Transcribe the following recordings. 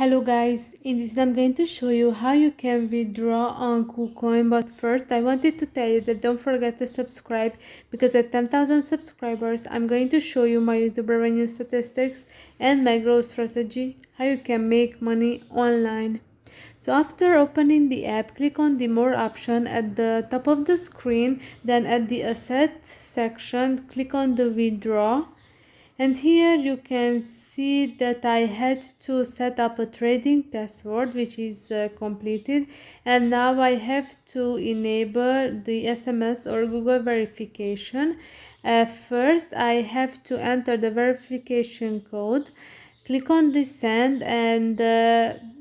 Hello guys, in this I'm going to show you how you can withdraw on KuCoin, but first I wanted to tell you that don't forget to subscribe, because at 10,000 subscribers I'm going to show you my YouTube revenue statistics and my growth strategy, how you can make money online. So after opening the app, click on the more option at the top of the screen, then at the assets section click on the withdraw. And here you can see that I had to set up a trading password, which is completed, and now I have to enable the SMS or Google verification. First I have to enter the verification code. Click on the send, and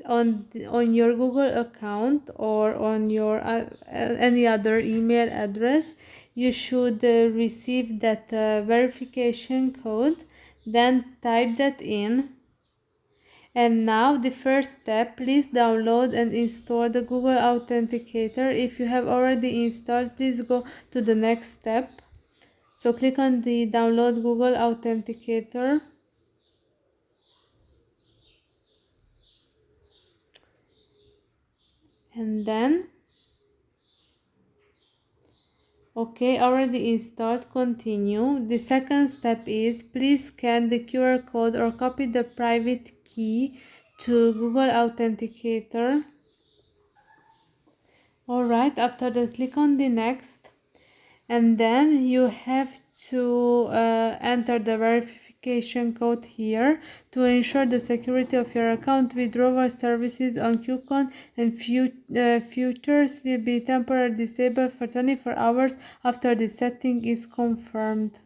on your Google account or on your any other email address you should receive that verification code. Then type that in. And now the first step, please download and install the Google Authenticator. If you have already installed, please go to the next step. So click on the download Google Authenticator. And then okay, already installed, continue. The second step is please scan the QR code or copy the private key to Google Authenticator. Alright, after that click on the next, and then you have to enter the verification code here to ensure the security of your account. Withdrawal services on KuCoin and futures will be temporarily disabled for 24 hours after the setting is confirmed.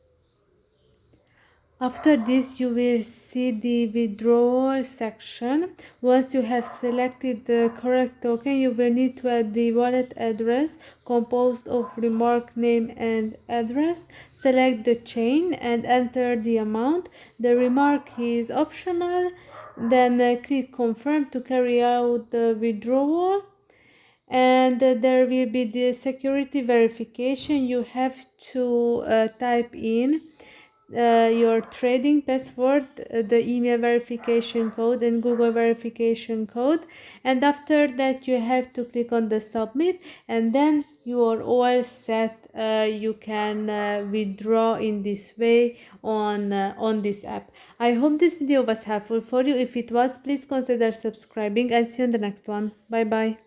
After this, you will see the withdrawal section. Once you have selected the correct token, you will need to add the wallet address composed of remark, name and address. Select the chain and enter the amount. The remark is optional. Then click confirm to carry out the withdrawal. And there will be the security verification. You have to type in your trading password, the email verification code and Google verification code, and after that you have to click on the submit, and then you are all set. You can withdraw in this way on this app. I hope this video was helpful for you. If it was, please consider subscribing, and see you in the next one. Bye bye.